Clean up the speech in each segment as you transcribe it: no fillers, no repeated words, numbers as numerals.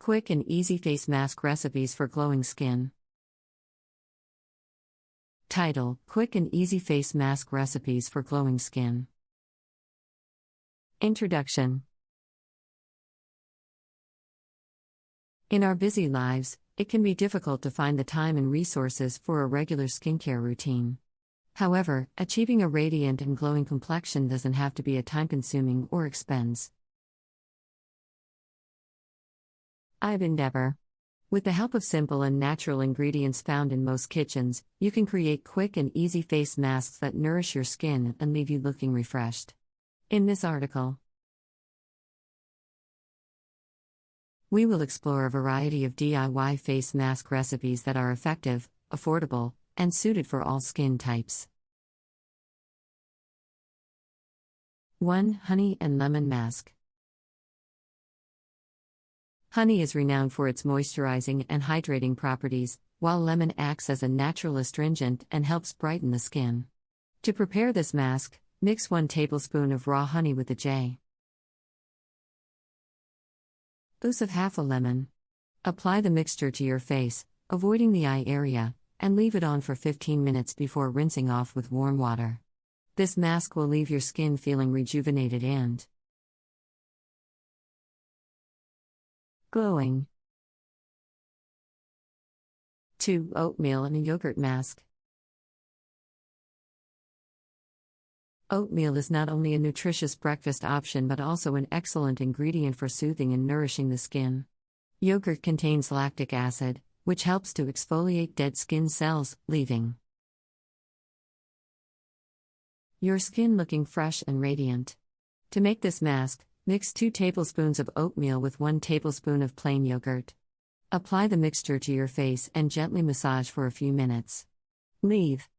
Quick and easy face mask recipes for glowing skin. Title: Quick and easy face mask recipes for glowing skin. Introduction. In our busy lives, it can be difficult to find the time and resources for a regular skincare routine. However, achieving a radiant and glowing complexion doesn't have to be a time-consuming or expense. I've Endeavor. With the help of simple and natural ingredients found in most kitchens, you can create quick and easy face masks that nourish your skin and leave you looking refreshed. In this article, we will explore a variety of DIY face mask recipes that are effective, affordable, and suited for all skin types. 1. Honey and lemon mask. Honey is renowned for its moisturizing and hydrating properties, while lemon acts as a natural astringent and helps brighten the skin. To prepare this mask, mix 1 tablespoon of raw honey with the juice of half a lemon. Apply the mixture to your face, avoiding the eye area, and leave it on for 15 minutes before rinsing off with warm water. This mask will leave your skin feeling rejuvenated and glowing. 2. Oatmeal and a yogurt mask. Oatmeal is not only a nutritious breakfast option but also an excellent ingredient for soothing and nourishing the skin. Yogurt contains lactic acid, which helps to exfoliate dead skin cells, leaving your skin looking fresh and radiant. To make this mask, mix 2 tablespoons of oatmeal with 1 tablespoon of plain yogurt. Apply the mixture to your face and gently massage for a few minutes. Leave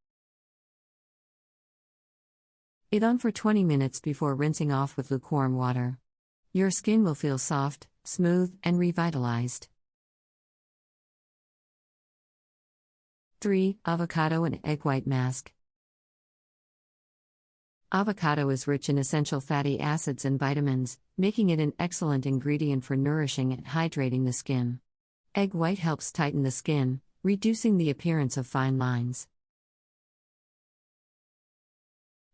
it on for 20 minutes before rinsing off with lukewarm water. Your skin will feel soft, smooth, and revitalized. 3. Avocado and egg white mask. Avocado is rich in essential fatty acids and vitamins, making it an excellent ingredient for nourishing and hydrating the skin. Egg white helps tighten the skin, reducing the appearance of fine lines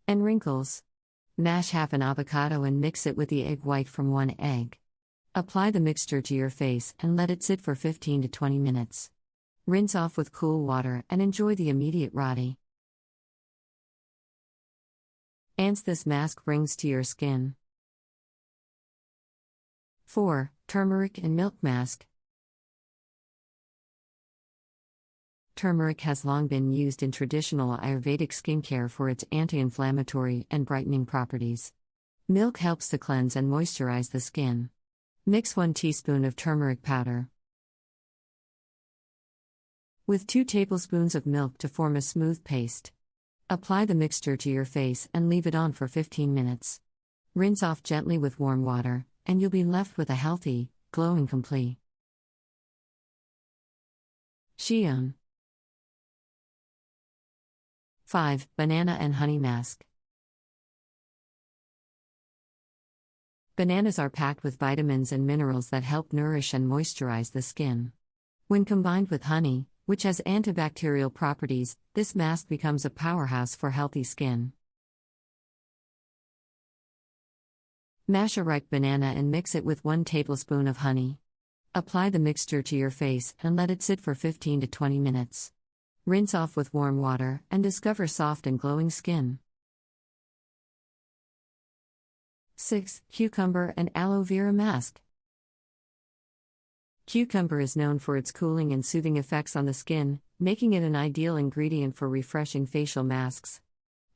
and wrinkles. Mash half an avocado and mix it with the egg white from 1 egg. Apply the mixture to your face and let it sit for 15 to 20 minutes. Rinse off with cool water and enjoy the immediate radiance this mask brings to your skin. 4. Turmeric and milk mask. Turmeric has long been used in traditional Ayurvedic skincare for its anti-inflammatory and brightening properties. Milk helps to cleanse and moisturize the skin. Mix 1 teaspoon of turmeric powder with 2 tablespoons of milk to form a smooth paste. Apply the mixture to your face and leave it on for 15 minutes. Rinse off gently with warm water, and you'll be left with a healthy, glowing complexion. 5. Banana and honey mask. Bananas are packed with vitamins and minerals that help nourish and moisturize the skin. When combined with honey, which has antibacterial properties, this mask becomes a powerhouse for healthy skin. Mash a ripe banana and mix it with 1 tablespoon of honey. Apply the mixture to your face and let it sit for 15 to 20 minutes. Rinse off with warm water and discover soft and glowing skin. 6. Cucumber and aloe vera mask. Cucumber is known for its cooling and soothing effects on the skin, making it an ideal ingredient for refreshing facial masks.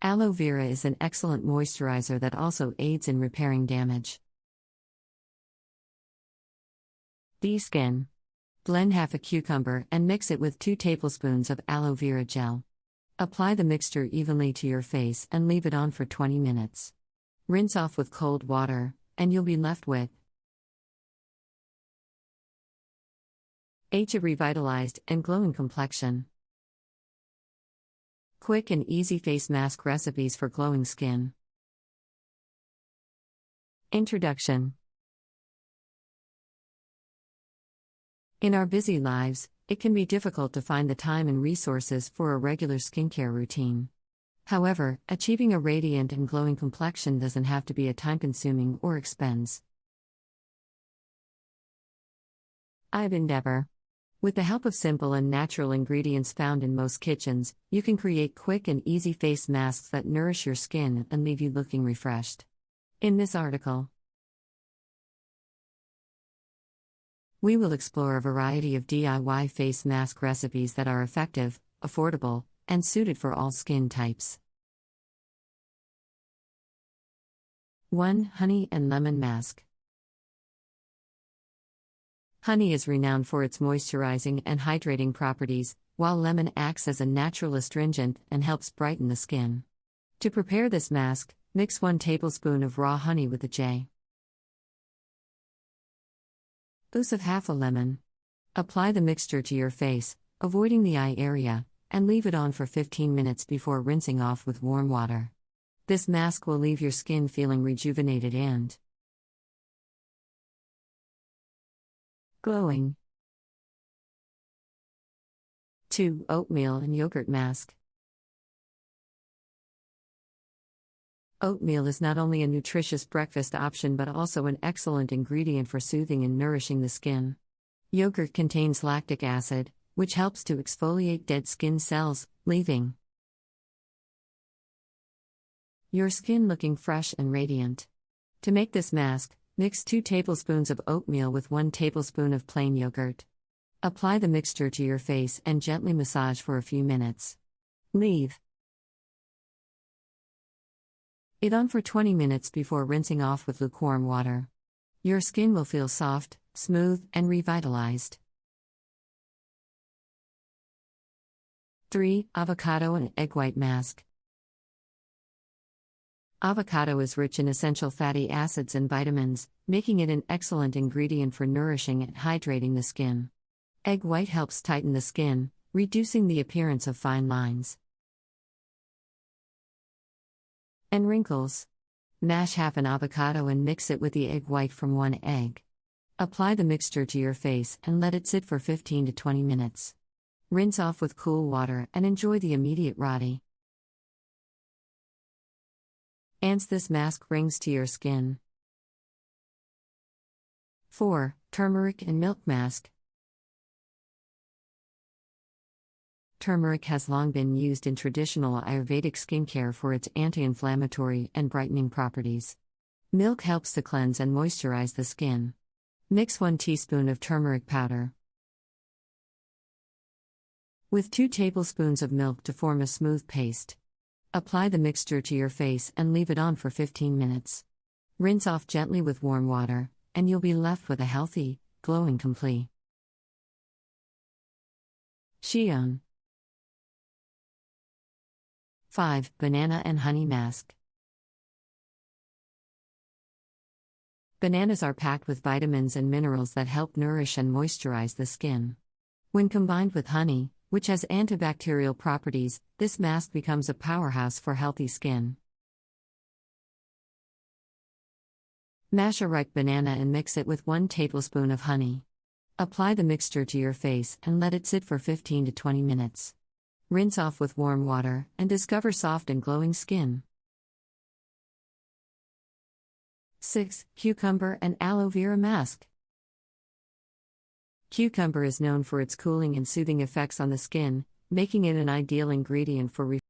Aloe vera is an excellent moisturizer that also aids in repairing damage. Skin. Blend half a cucumber and mix it with 2 tablespoons of aloe vera gel. Apply the mixture evenly to your face and leave it on for 20 minutes. Rinse off with cold water, and you'll be left with a revitalized and glowing complexion. Quick and easy face mask recipes for glowing skin. Introduction. In our busy lives, it can be difficult to find the time and resources for a regular skincare routine. However, achieving a radiant and glowing complexion doesn't have to be a time-consuming or expense. I've Endeavor. With the help of simple and natural ingredients found in most kitchens, you can create quick and easy face masks that nourish your skin and leave you looking refreshed. In this article, we will explore a variety of DIY face mask recipes that are effective, affordable, and suited for all skin types. 1. Honey and Lemon Mask. Honey is renowned for its moisturizing and hydrating properties, while lemon acts as a natural astringent and helps brighten the skin. To prepare this mask, mix 1 tablespoon of raw honey with a juice of half a lemon. Apply the mixture to your face, avoiding the eye area, and leave it on for 15 minutes before rinsing off with warm water. This mask will leave your skin feeling rejuvenated and glowing. 2. Oatmeal and Yogurt Mask. Oatmeal is not only a nutritious breakfast option but also an excellent ingredient for soothing and nourishing the skin. Yogurt contains lactic acid, which helps to exfoliate dead skin cells, leaving your skin looking fresh and radiant. To make this mask, mix 2 tablespoons of oatmeal with 1 tablespoon of plain yogurt. Apply the mixture to your face and gently massage for a few minutes. Leave it on for 20 minutes before rinsing off with lukewarm water. Your skin will feel soft, smooth, and revitalized. 3. Avocado and Egg White Mask. Avocado is rich in essential fatty acids and vitamins, making it an excellent ingredient for nourishing and hydrating the skin. Egg white helps tighten the skin, reducing the appearance of fine lines and wrinkles. Mash half an avocado and mix it with the egg white from 1 egg. Apply the mixture to your face and let it sit for 15 to 20 minutes. Rinse off with cool water and enjoy the immediate radi ance this mask brings to your skin. 4. Turmeric and Milk Mask. Turmeric has long been used in traditional Ayurvedic skincare for its anti-inflammatory and brightening properties. Milk helps to cleanse and moisturize the skin. Mix 1 teaspoon of turmeric powder with 2 tablespoons of milk to form a smooth paste. Apply the mixture to your face and leave it on for 15 minutes. Rinse off gently with warm water, and you'll be left with a healthy, glowing complete. Xion. 5. Banana and Honey Mask. Bananas are packed with vitamins and minerals that help nourish and moisturize the skin. When combined with honey, which has antibacterial properties, this mask becomes a powerhouse for healthy skin. Mash a ripe banana and mix it with 1 tablespoon of honey. Apply the mixture to your face and let it sit for 15 to 20 minutes. Rinse off with warm water and discover soft and glowing skin. 6. Cucumber and Aloe Vera Mask. Cucumber is known for its cooling and soothing effects on the skin, making it an ideal ingredient for